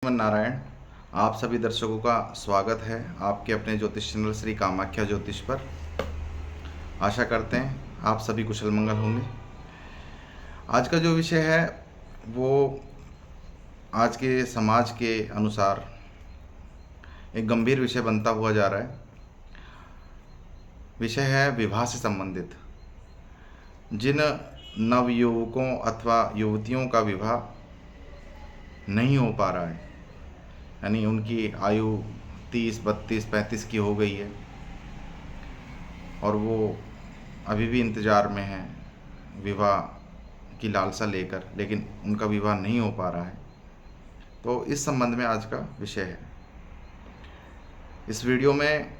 नारायण। आप सभी दर्शकों का स्वागत है आपके अपने ज्योतिष चैनल श्री कामाख्या ज्योतिष पर। आशा करते हैं आप सभी कुशल मंगल होंगे। आज का जो विषय है वो आज के समाज के अनुसार एक गंभीर विषय बनता हुआ जा रहा है। विषय है विवाह से संबंधित। जिन नवयुवकों अथवा युवतियों का विवाह नहीं हो पा रहा है, यानी उनकी आयु 30, 32, 35 की हो गई है और वो अभी भी इंतज़ार में हैं विवाह की लालसा लेकर, लेकिन उनका विवाह नहीं हो पा रहा है, तो इस संबंध में आज का विषय है। इस वीडियो में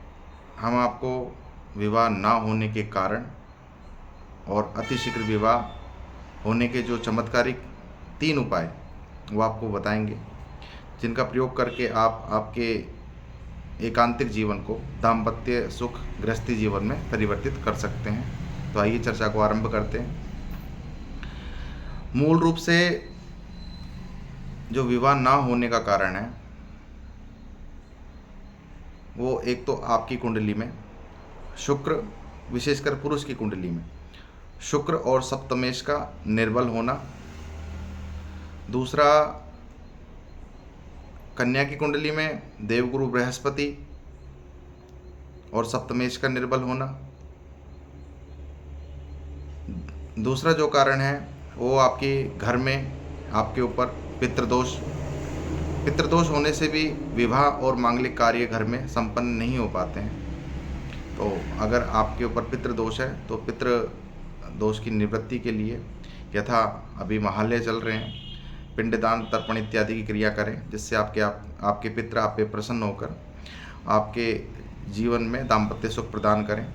हम आपको विवाह ना होने के कारण और अतिशीघ्र विवाह होने के जो चमत्कारिक 3 उपाय वो आपको बताएंगे, जिनका प्रयोग करके आप आपके एकांतिक जीवन को दाम्पत्य सुख गृहस्थी जीवन में परिवर्तित कर सकते हैं। तो आइए चर्चा को आरंभ करते हैं। मूल रूप से जो विवाह ना होने का कारण है वो एक तो आपकी कुंडली में शुक्र, विशेषकर पुरुष की कुंडली में शुक्र और सप्तमेश का निर्बल होना। दूसरा, कन्या की कुंडली में देवगुरु बृहस्पति और सप्तमेश का निर्बल होना। दूसरा जो कारण है वो आपके घर में आपके ऊपर पितृदोष होने से भी विवाह और मांगलिक कार्य घर में संपन्न नहीं हो पाते हैं। तो अगर आपके ऊपर पितृदोष है तो पितृदोष की निवृत्ति के लिए यथा अभी महालय चल रहे हैं, पिंडदान, तर्पण इत्यादि की क्रिया करें, जिससे आपके पितृ आप पे प्रसन्न होकर आपके जीवन में दाम्पत्य सुख प्रदान करें।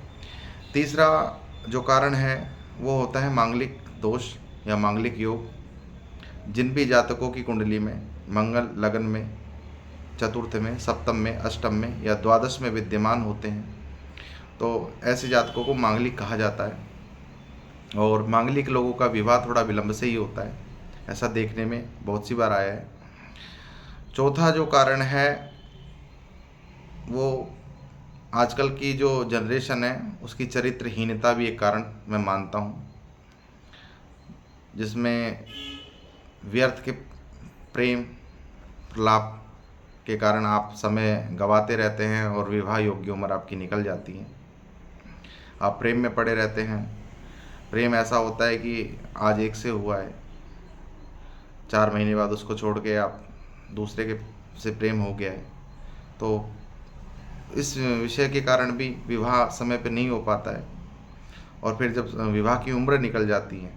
तीसरा जो कारण है वो होता है मांगलिक दोष या मांगलिक योग। जिन भी जातकों की कुंडली में मंगल लगन में, चतुर्थ में, सप्तम में, अष्टम में या द्वादश में विद्यमान होते हैं, तो ऐसे जातकों को मांगलिक कहा जाता है। और मांगलिक लोगों का विवाह थोड़ा विलंब से ही होता है, ऐसा देखने में बहुत सी बार आया है। चौथा जो कारण है वो आजकल की जो जनरेशन है उसकी चरित्रहीनता भी एक कारण मैं मानता हूँ, जिसमें व्यर्थ के प्रेम प्रलाप के कारण आप समय गंवाते रहते हैं और विवाह योग्य उम्र आपकी निकल जाती है। आप प्रेम में पड़े रहते हैं। प्रेम ऐसा होता है कि आज एक से हुआ है, 4 महीने बाद उसको छोड़ के आप दूसरे के से प्रेम हो गया है। तो इस विषय के कारण भी विवाह समय पे नहीं हो पाता है और फिर जब विवाह की उम्र निकल जाती है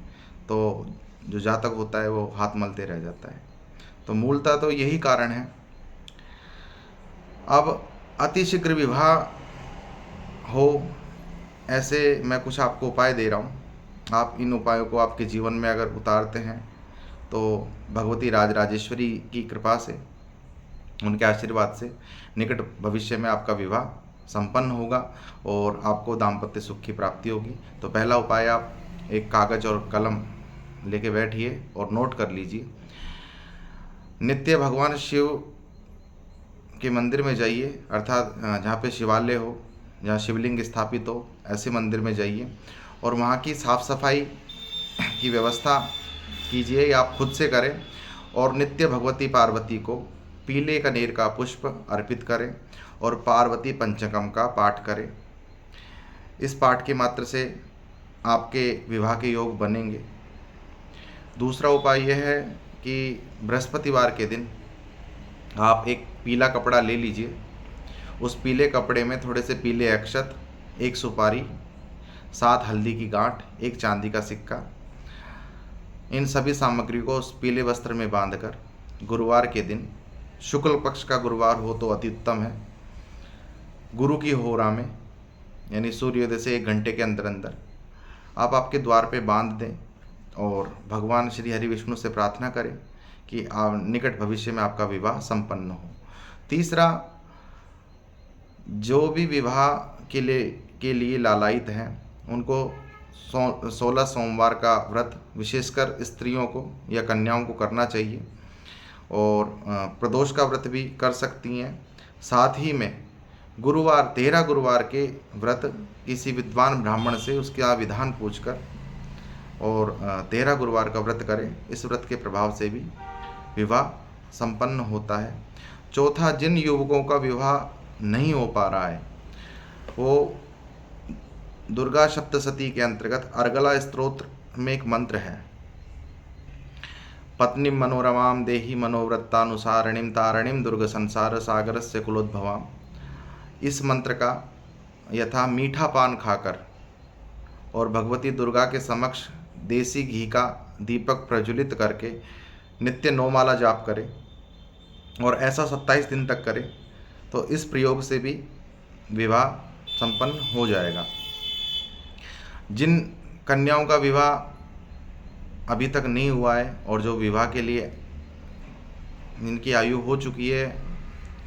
तो जो जातक होता है वो हाथ मलते रह जाता है। तो मूलतः तो यही कारण है। अब अतिशीघ्र विवाह हो ऐसे मैं कुछ आपको उपाय दे रहा हूँ। आप इन उपायों को आपके जीवन में अगर उतारते हैं तो भगवती राजराजेश्वरी की कृपा से, उनके आशीर्वाद से निकट भविष्य में आपका विवाह संपन्न होगा और आपको दाम्पत्य सुख की प्राप्ति होगी। तो पहला उपाय, आप एक कागज और कलम लेके बैठिए और नोट कर लीजिए। नित्य भगवान शिव के मंदिर में जाइए, अर्थात जहाँ पे शिवालय हो, जहाँ शिवलिंग स्थापित हो, ऐसे मंदिर में जाइए और वहाँ की साफ सफाई की व्यवस्था कीजिए या आप खुद से करें और नित्य भगवती पार्वती को पीले कनेर का पुष्प अर्पित करें और पार्वती पंचकम का पाठ करें। इस पाठ के मात्र से आपके विवाह के योग बनेंगे। दूसरा उपाय यह है कि बृहस्पतिवार के दिन आप एक पीला कपड़ा ले लीजिए। उस पीले कपड़े में थोड़े से पीले अक्षत, 1 सुपारी, 7 हल्दी की गांठ, 1 चांदी का सिक्का, इन सभी सामग्री को उस पीले वस्त्र में बांधकर गुरुवार के दिन, शुक्ल पक्ष का गुरुवार हो तो अति उत्तम है, गुरु की होरा में यानी सूर्योदय से 1 घंटे के अंदर अंदर आप आपके द्वार पे बांध दें और भगवान श्री हरि विष्णु से प्रार्थना करें कि निकट भविष्य में आपका विवाह संपन्न हो। तीसरा, जो भी विवाह के लिए लालायित हैं उनको 16 सोमवार का व्रत विशेषकर स्त्रियों को या कन्याओं को करना चाहिए और प्रदोष का व्रत भी कर सकती हैं। साथ ही में गुरुवार 13 गुरुवार के व्रत किसी विद्वान ब्राह्मण से उसका विधान पूछकर और 13 गुरुवार का व्रत करें। इस व्रत के प्रभाव से भी विवाह संपन्न होता है। चौथा, जिन युवकों का विवाह नहीं हो पा रहा है वो दुर्गा सप्तशती के अंतर्गत अर्गला स्तोत्र में एक मंत्र है, पत्नी मनोरमां देहि मनोवृत्तानुसारिणीं तारिणीं दुर्ग संसार सागरस्य कुलोद्भवाम्। इस मंत्र का यथा मीठा पान खाकर और भगवती दुर्गा के समक्ष देसी घी का दीपक प्रज्वलित करके नित्य 9 माला जाप करें और ऐसा 27 दिन तक करें तो इस प्रयोग से भी विवाह संपन्न हो जाएगा। जिन कन्याओं का विवाह अभी तक नहीं हुआ है और जो विवाह के लिए जिनकी आयु हो चुकी है,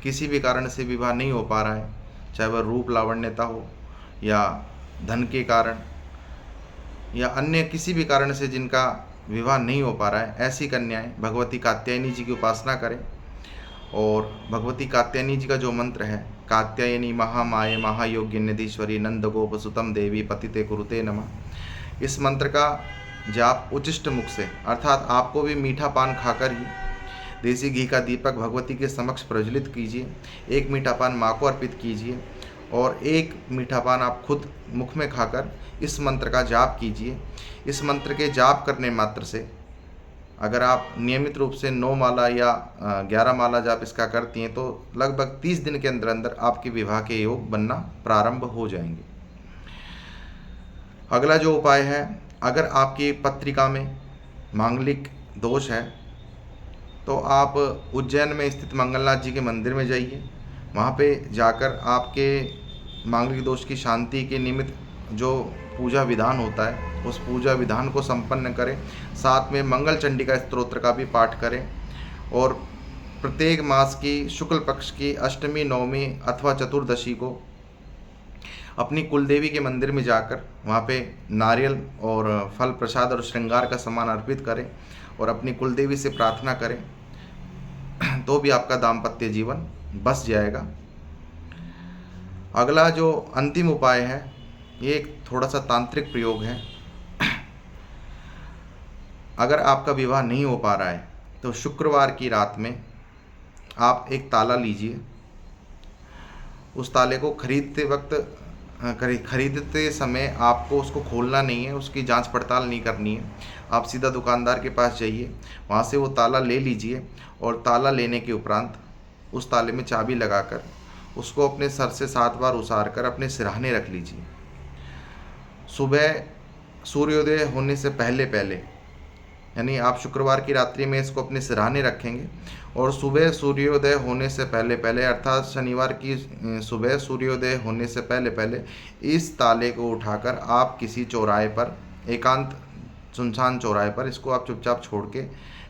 किसी भी कारण से विवाह नहीं हो पा रहा है, चाहे वह रूप लावण्यता हो या धन के कारण या अन्य किसी भी कारण से जिनका विवाह नहीं हो पा रहा है, ऐसी कन्याएं भगवती कात्यायनी जी की उपासना करें। और भगवती कात्यायनी जी का जो मंत्र है, कात्यायनी महामाये महायोग्य निधीश्वरी नंद गोप सुतम देवी पतिते कुरुते नमः, इस मंत्र का जाप उच्चिष्ट मुख से, अर्थात आपको भी मीठा पान खाकर ही देसी घी का दीपक भगवती के समक्ष प्रज्वलित कीजिए। एक मीठा पान माँ को अर्पित कीजिए और एक मीठा पान आप खुद मुख में खाकर इस मंत्र का जाप कीजिए। इस मंत्र के जाप करने मात्र से अगर आप नियमित रूप से 9 माला या 11 माला जाप इसका करती हैं तो लगभग 30 दिन के अंदर अंदर आपके विवाह के योग बनना प्रारंभ हो जाएंगे। अगला जो उपाय है, अगर आपकी पत्रिका में मांगलिक दोष है तो आप उज्जैन में स्थित मंगलनाथ जी के मंदिर में जाइए। वहाँ पे जाकर आपके मांगलिक दोष की शांति के निमित्त जो पूजा विधान होता है उस पूजा विधान को संपन्न करें। साथ में मंगल चंडिका स्तोत्र का भी पाठ करें और प्रत्येक मास की शुक्ल पक्ष की अष्टमी, नवमी अथवा चतुर्दशी को अपनी कुलदेवी के मंदिर में जाकर वहाँ पे नारियल और फल प्रसाद और श्रृंगार का सामान अर्पित करें और अपनी कुलदेवी से प्रार्थना करें तो भी आपका दाम्पत्य जीवन बस जाएगा। अगला जो अंतिम उपाय है, ये एक थोड़ा सा तांत्रिक प्रयोग है। अगर आपका विवाह नहीं हो पा रहा है तो शुक्रवार की रात में आप एक ताला लीजिए। उस ताले को खरीदते समय आपको उसको खोलना नहीं है, उसकी जांच पड़ताल नहीं करनी है। आप सीधा दुकानदार के पास जाइए, वहाँ से वो ताला ले लीजिए और ताला लेने के उपरांत उस ताले में चाबी लगाकर उसको अपने सर से 7 बार उसार कर अपने सिरहाने रख लीजिए। सुबह सूर्योदय होने से पहले पहले, यानी आप शुक्रवार की रात्रि में इसको अपने सिरहाने रखेंगे और सुबह सूर्योदय होने से पहले पहले, अर्थात शनिवार की सुबह सूर्योदय होने से पहले पहले इस ताले को उठाकर आप किसी चौराहे पर, एकांत सुनसान चौराहे पर इसको आप चुपचाप छोड़ के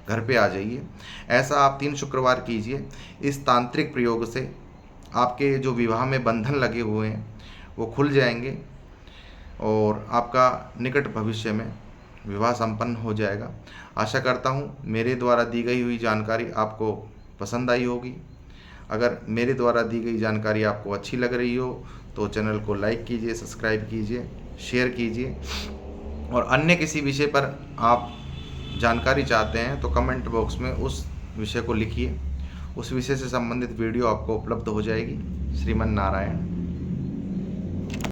घर पे आ जाइए। ऐसा आप 3 शुक्रवार कीजिए। इस तांत्रिक प्रयोग से आपके जो विवाह में बंधन लगे हुए हैं वो खुल जाएंगे और आपका निकट भविष्य में विवाह संपन्न हो जाएगा। आशा करता हूँ मेरे द्वारा दी गई हुई जानकारी आपको पसंद आई होगी। अगर मेरे द्वारा दी गई जानकारी आपको अच्छी लग रही हो तो चैनल को लाइक कीजिए, सब्सक्राइब कीजिए, शेयर कीजिए और अन्य किसी विषय पर आप जानकारी चाहते हैं तो कमेंट बॉक्स में उस विषय को लिखिए। उस विषय से संबंधित वीडियो आपको उपलब्ध हो जाएगी। श्रीमन नारायण।